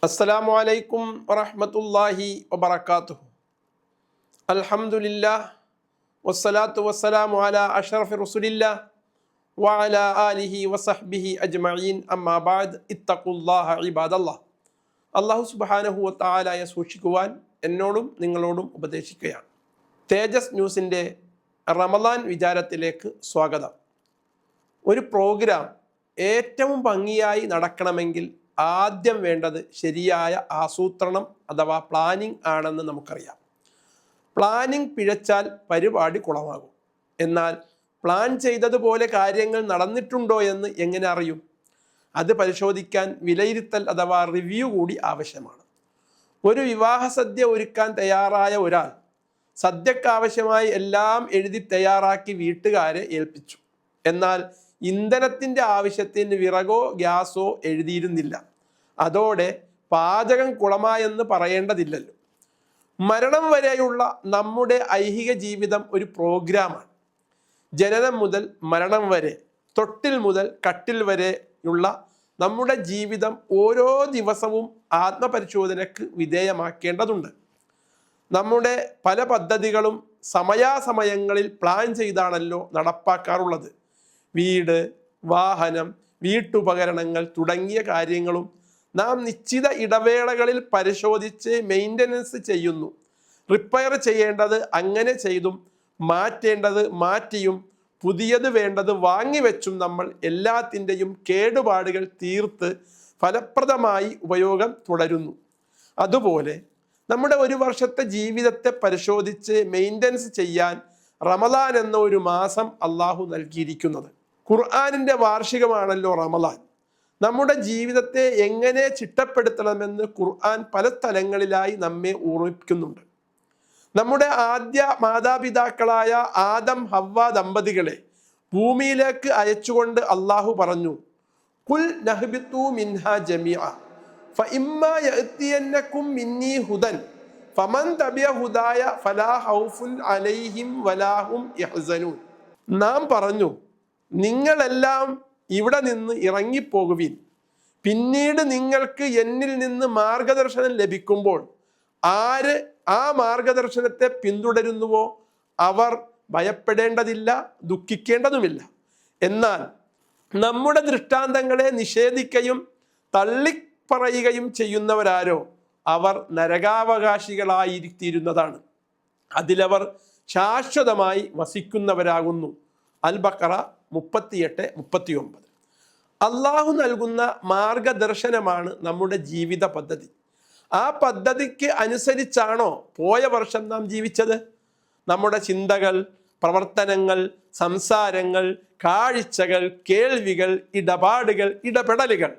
അസ്സലാമു അലൈക്കും വറഹ്മത്തുള്ളാഹി വബറകാതുഹു. അൽഹംദുലില്ലാഹ് വസ്സലാത്തു വസ്സലാമു അലാ അഷ്റഫി റസൂലില്ലാഹ് വഅലാ ആലിഹി വസഹ്ബിഹി അജ്മഈൻ. അമ്മാ ബഅദ്. ഇത്തഖുല്ലാഹ ഇബാദല്ലാഹ്. അല്ലാഹു സുബ്ഹാനഹു വ തആലയെ സൂക്ഷിക്കുവാൻ എന്നോടും നിങ്ങളോടും ഉപദേശിക്കുകയാണ്. തേജസ് ന്യൂസിൻ്റെ റമദാൻ വിചാരത്തിലേക്ക് സ്വാഗതം. ഒരു പ്രോഗ്രാം ഏറ്റവും ഭംഗിയായി നടക്കണമെങ്കിൽ ആദ്യം വേണ്ടത് ശരിയായ ആസൂത്രണം അഥവാ പ്ലാനിംഗ് ആണെന്ന് നമുക്കറിയാം. പ്ലാനിംഗ് പിഴച്ചാൽ പരിപാടി കുളമാകും. എന്നാൽ പ്ലാൻ ചെയ്തതുപോലെ കാര്യങ്ങൾ നടന്നിട്ടുണ്ടോ എന്ന് എങ്ങനെ അറിയും? അത് പരിശോധിക്കാൻ വിലയിരുത്തൽ അഥവാ റിവ്യൂ കൂടി ആവശ്യമാണ്. ഒരു വിവാഹ സദ്യ ഒരുക്കാൻ തയ്യാറായ ഒരാൾ സദ്യക്കാവശ്യമായി എല്ലാം എഴുതി തയ്യാറാക്കി വീട്ടുകാരെ ഏൽപ്പിച്ചു. എന്നാൽ ഇന്ധനത്തിൻ്റെ ആവശ്യത്തിന് വിറകോ ഗ്യാസോ എഴുതിയിരുന്നില്ല. അതോടെ പാചകം കുളമായെന്ന് പറയേണ്ടതില്ലല്ലോ. മരണം വരെയുള്ള നമ്മുടെ ഐഹിക ജീവിതം ഒരു പ്രോഗ്രാമാണ്. ജനനം മുതൽ മരണം വരെ, തൊട്ടിൽ മുതൽ കട്ടിൽ വരെയുള്ള നമ്മുടെ ജീവിതം ഓരോ ദിവസവും ആത്മപരിശോധനയ്ക്ക് വിധേയമാക്കേണ്ടതുണ്ട്. നമ്മുടെ പല പദ്ധതികളും സമയാസമയങ്ങളിൽ പ്ലാൻ ചെയ്താണല്ലോ നടപ്പാക്കാറുള്ളത്. വീട്, വാഹനം, വീട്ടുപകരണങ്ങൾ തുടങ്ങിയ കാര്യങ്ങളും നാം നിശ്ചിത ഇടവേളകളിൽ പരിശോധിച്ച് മെയിൻ്റനൻസ് ചെയ്യുന്നു. റിപ്പയർ ചെയ്യേണ്ടത് അങ്ങനെ ചെയ്തും മാറ്റേണ്ടത് മാറ്റിയും പുതിയത് വേണ്ടത് വാങ്ങിവെച്ചും നമ്മൾ എല്ലാത്തിൻ്റെയും കേടുപാടുകൾ തീർത്ത് ഫലപ്രദമായി ഉപയോഗം തുടരുന്നു. അതുപോലെ നമ്മുടെ ഒരു വർഷത്തെ ജീവിതത്തെ പരിശോധിച്ച് മെയിൻ്റനൻസ് ചെയ്യാൻ റമദാൻ എന്ന ഒരു മാസം അള്ളാഹു നൽകിയിരിക്കുന്നത്. ഖുർആനിൻ്റെ വാർഷികമാണല്ലോ റമദാൻ. നമ്മുടെ ജീവിതത്തെ എങ്ങനെ ചിട്ടപ്പെടുത്തണമെന്ന് ഖുർആൻ പല സ്ഥലങ്ങളിലായി നമ്മെ ഓർമ്മിപ്പിക്കുന്നുണ്ട്. നമ്മുടെ ആദ്യ മാതാപിതാക്കളായ ആദം ഹവ്വ ദമ്പതികളെ ഭൂമിയിലേക്ക് അയച്ചുകൊണ്ട് അള്ളാഹു പറഞ്ഞു, കുൽ നഹ്ബിതു മിൻഹാ ജമീഅ ഫഇമ്മാ യഅതിയന്നകും മിന്നീ ഹുദൻ ഫമൻ തബിഅ ഹുദായ ഫലാ ഖൗഫുൻ അലൈഹിം വലാ ഹും യഹ്സനൂൻ. നാം പറഞ്ഞു, നിങ്ങളെല്ലാം ഇവിടെ നിന്ന് ഇറങ്ങിപ്പോകുവിൻ. പിന്നീട് നിങ്ങൾക്ക് എന്നിൽ നിന്ന് മാർഗദർശനം ലഭിക്കുമ്പോൾ ആര് ആ മാർഗദർശനത്തെ പിന്തുടരുന്നുവോ അവർ ഭയപ്പെടേണ്ടതില്ല, ദുഃഖിക്കേണ്ടതുമില്ല. എന്നാൽ നമ്മുടെ ദൃഷ്ടാന്തങ്ങളെ നിഷേധിക്കുകയും തള്ളിപ്പറയുകയും ചെയ്യുന്നവരാരോ അവർ നരകാവകാശികളായിരിക്കുന്നതാണ്. അതിലവർ ശാശ്വതമായി വസിക്കുന്നവരാകുന്നു. അൽ-ബഖറ 38-39. അള്ളാഹു നൽകുന്ന മാർഗദർശനമാണ് നമ്മുടെ ജീവിത പദ്ധതി. ആ പദ്ധതിക്ക് അനുസരിച്ചാണോ പോയ വർഷം നാം ജീവിച്ചത്? നമ്മുടെ ചിന്തകൾ, പ്രവർത്തനങ്ങൾ, സംസാരങ്ങൾ, കാഴ്ചകൾ, കേൾവികൾ, ഇടപാടുകൾ, ഇടപെടലുകൾ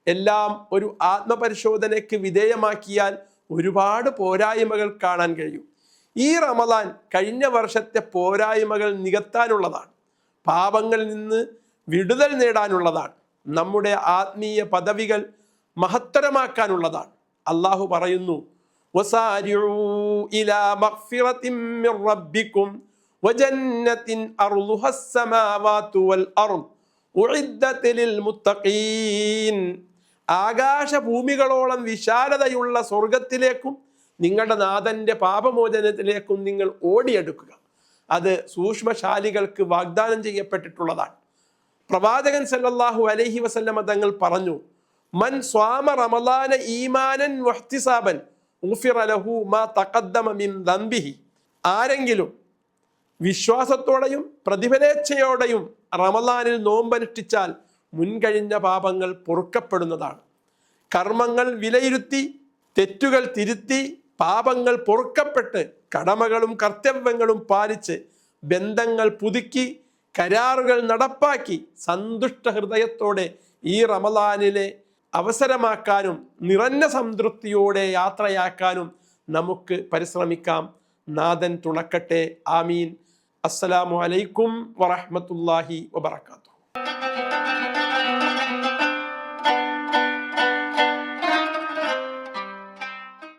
എല്ലാം ഒരു ആത്മപരിശോധനയ്ക്ക് വിധേയമാക്കിയാൽ ഒരുപാട് പോരായ്മകൾ കാണാൻ കഴിയും. ഈ റമദാൻ കഴിഞ്ഞ വർഷത്തെ പോരായ്മകൾ നികത്താനുള്ളതാണ്. പാപങ്ങളിൽ നിന്ന് വിടുതൽ നേടാനുള്ളതാണ്. നമ്മുടെ ആത്മീയ പദവികൾ മഹത്തരമാക്കാനുള്ളതാണ്. അള്ളാഹു പറയുന്നു, വസാരിഉ ഇലാ മഗ്ഫിറത്തിൻ മിർ റബ്ബിക്കും വജന്നത്തിൻ അർളുഹസ് സമാവാതു വൽ അർദ് ഉഇദ്ദത് ലിൽ മുത്തഖീൻ. ആകാശഭൂമികളോളം വിശാലതയുള്ള സ്വർഗത്തിലേക്കും നിങ്ങളുടെ നാഥന്റെ പാപമോചനത്തിലേക്കും നിങ്ങൾ ഓടിയെടുക്കുക. അത് സൂക്ഷ്മശാലികൾക്ക് വാഗ്ദാനം ചെയ്യപ്പെട്ടിട്ടുള്ളതാണ്. പ്രവാചകൻ സല്ലല്ലാഹു അലൈഹി വസല്ലമ തങ്ങൾ പറഞ്ഞു, മൻ സ്വാമ റമളാന ഈമാനൻ വഹ്തിസാബൻ ഗുഫിറ ലഹു മാ തഖദ്ദമ മിൻ ദംബിഹി. ആരെങ്കിലും വിശ്വാസത്തോടെയും പ്രതിഫലേച്ഛയോടെയും റമളാനിൽ നോമ്പനുഷ്ഠിച്ചാൽ മുൻകഴിഞ്ഞ പാപങ്ങൾ പൊറുക്കപ്പെടുന്നതാണ്. കർമ്മങ്ങൾ വിലയിരുത്തി തെറ്റുകൾ തിരുത്തി പാപങ്ങൾ പൊറുക്കപ്പെട്ട് കടമകളും കർത്തവ്യങ്ങളും പാലിച്ച് ബന്ധങ്ങൾ പുതുക്കി കരാറുകൾ നടപ്പാക്കി സന്തുഷ്ട ഹൃദയത്തോടെ ഈ റമളാനിലെ അവസരമാക്കാനും നിറഞ്ഞ സംതൃപ്തിയോടെ യാത്രയാക്കാനും നമുക്ക് പരിശ്രമിക്കാം. നാഥൻ തുണക്കട്ടെ. ആമീൻ. അസ്സലാമു അലൈക്കും വറഹ്മത്തുള്ളാഹി വബറകാതുഹു.